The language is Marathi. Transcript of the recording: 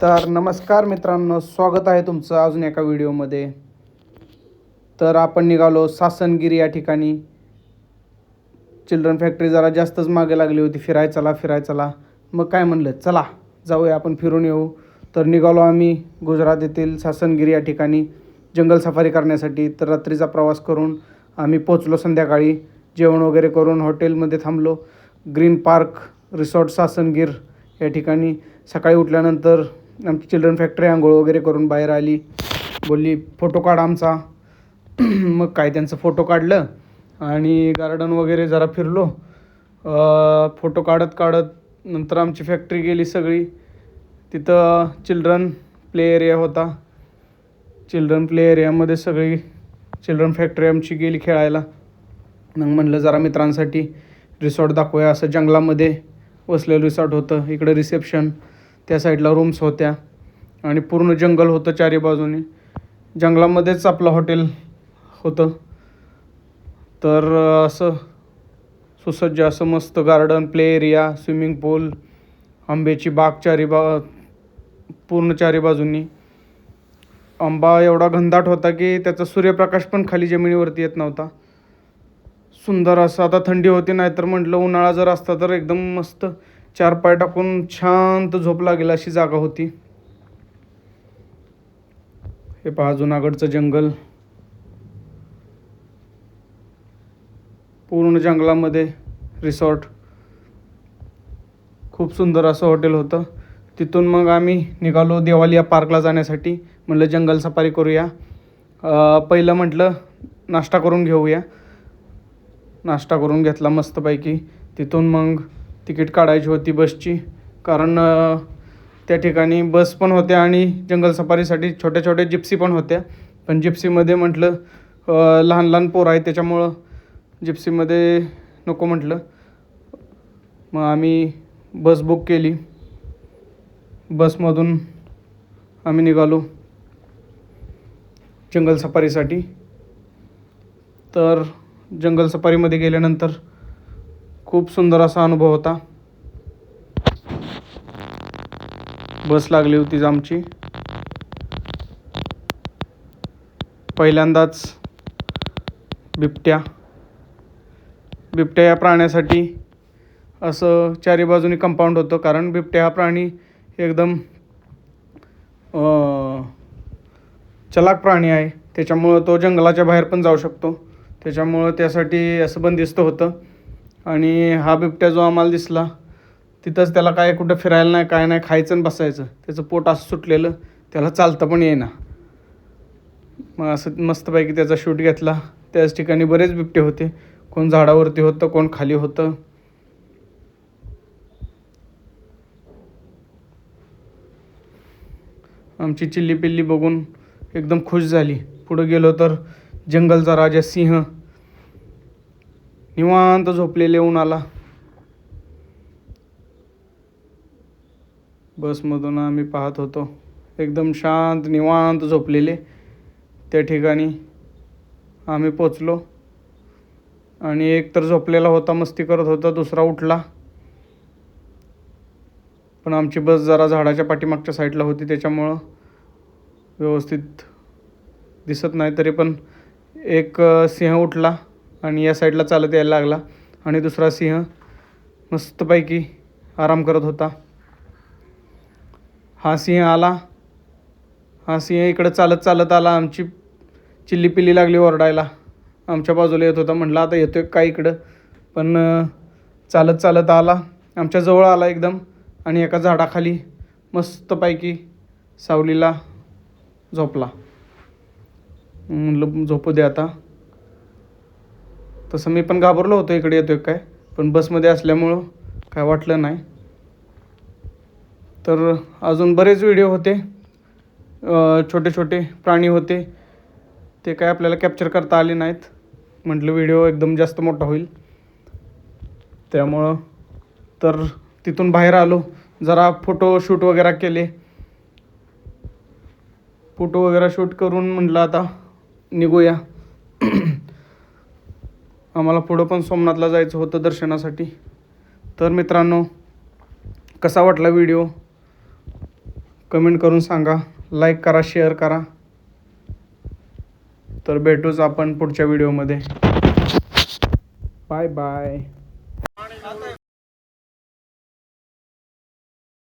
तर नमस्कार मित्रांनो, स्वागत आहे तुमचं अजून एका व्हिडिओमध्ये. तर आपण निघालो सासनगिरी या ठिकाणी. चिल्ड्रन फॅक्टरी जरा जास्तच मागे लागली होती, फिराय चला. मग काय म्हणलं, चला जाऊया आपण फिरून येऊ. तर निघालो आम्ही गुजरात येथील सासनगिरी या ठिकाणी जंगल सफारी करण्यासाठी. तर रात्रीचा प्रवास करून आम्ही पोचलो. संध्याकाळी जेवण वगैरे करून हॉटेलमध्ये थांबलो. ग्रीन पार्क रिसॉर्ट सासनगीर या ठिकाणी. सकाळी उठल्यानंतर आमची चिल्ड्रन फॅक्टरी आंघोळ वगैरे करून बाहेर आली. बोलली फोटो काढ आमचा. मग काय त्यांचं फोटो काढलं आणि गार्डन वगैरे जरा फिरलो. फोटो काढत नंतर आमची फॅक्टरी गेली सगळी. तिथं चिल्ड्रन प्ले एरिया होता. चिल्ड्रन प्ले एरियामध्ये सगळी चिल्ड्रन फॅक्टरी आमची गेली खेळायला. मग म्हणलं जरा मित्रांसाठी रिसॉर्ट दाखवूया. असं जंगलामध्ये वसलेलं रिसॉर्ट होतं. इकडं रिसेप्शन, त्या साईडला रूम्स होत्या आणि पूर्ण जंगल होतं चारी बाजूनी. जंगलामध्येच आपलं हॉटेल होतं. तर असं सुसज्ज असं मस्त गार्डन, प्ले एरिया, स्विमिंग पूल, आंब्याची बाग पूर्ण चारी बाजूंनी. आंबा एवढा घनदाट होता की त्याचा सूर्यप्रकाश पण खाली जमिनीवरती येत नव्हता. सुंदर असं. आता थंडी होती, नाहीतर म्हटलं उन्हाळा जर असता तर एकदम मस्त 4 पाय टाकून शांत झोप लागेल अशी जागा होती. हे पहा जुनागडचं जंगल. पूर्ण जंगलामध्ये रिसॉर्ट. खूप सुंदर असं हॉटेल होतं. तिथून मग आम्ही निघालो देवालिया पार्कला जाण्यासाठी. म्हटलं जंगल सफारी करूया. पहिलं म्हटलं नाश्ता करून घेऊया. नाश्ता करून घेतला मस्तपैकी. तिथून मग तिकीट काढायची होती बसची, कारण त्या ठिकाणी बस पण होत्या आणि जंगल सफारीसाठी छोट्या छोट्या जिप्सी पण होत्या. पण जिप्सीमध्ये म्हटलं लहान लहान पोरं आहेत त्याच्यामुळं जिप्सीमध्ये नको म्हटलं. मग आम्ही बस बुक केली. बसमधून आम्ही निघालो जंगल सफारीसाठी. तर जंगल सफारीमध्ये गेल्यानंतर खूप सुंदर असा अनुभव होता. बस लागली होती आमची. पहिल्यांदाच बिबट्या या प्राण्यासाठी असं चारी बाजूनी कंपाऊंड होतं, कारण बिबट्या हा प्राणी एकदम चलाक प्राणी आहे. त्याच्यामुळं तो जंगलाच्या बाहेर पण जाऊ शकतो. त्याच्यामुळं त्यासाठी असं बंदिस्त होतं. आणि हा बिबट्या जो आम्हाला दिसला तिथंच त्याला काय कुठं फिरायला नाही, काय नाही, खायचं आणि बसायचं. त्याचं पोट असं सुटलेलं, त्याला चालतं पण येईना. मग असं मस्तपैकी त्याचा शूट घेतला. त्याच ठिकाणी बरेच बिबटे होते. कोण झाडावरती होतं, कोण खाली होतं. आमची चिल्ली पिल्ली बघून एकदम खुश झाली. पुढं गेलो तर जंगलचा राजा सिंह निवांत झोपलेले उन्हाला. बसमधून आम्ही पाहत होतो एकदम शांत निवांत झोपलेले. त्या ठिकाणी आम्ही पोचलो आणि एक तर झोपलेला होता, मस्ती करत होता, दुसरा उठला. पण आमची बस जरा झाडाच्या पाठीमागच्या साईडला होती त्याच्यामुळं व्यवस्थित दिसत नाही. तरी पण एक सिंह उठला आणि या साईडला चालत यायला लागला आणि दुसरा सिंह मस्तपैकी आराम करत होता. हा सिंह इकडं चालत आला. आमची चिल्ली पिल्ली लागली ओरडायला. आमच्या बाजूला येत होता. म्हटलं आता येतोय काय इकडं, पण चालत आला. आमच्या जवळ आला एकदम आणि एका झाडाखाली मस्तपैकी सावलीला झोपला. म्हटलं झोपू दे आता. तसं मी पण घाबरलो होतो इकडे येतोय काय, पण बसमध्ये असल्यामुळं काय वाटलं नाही. तर अजून बरेच व्हिडिओ होते. छोटे छोटे प्राणी होते, ते काय आपल्याला कॅप्चर करता आले नाहीत. म्हटलं व्हिडिओ एकदम जास्त मोठा होईल त्यामुळं. तर तिथून बाहेर आलो, जरा फोटो शूट वगैरे केले. फोटो वगैरे शूट करून म्हटलं आता निघूया. आम्हाला पुढं पण सोमनाथला जायचं होतं दर्शनासाठी. तर मित्रांनो, कसा वाटला व्हिडिओ कमेंट करून सांगा, लाईक करा, शेअर करा. तर भेटूच आपण पुढच्या व्हिडिओमध्ये. Bye bye.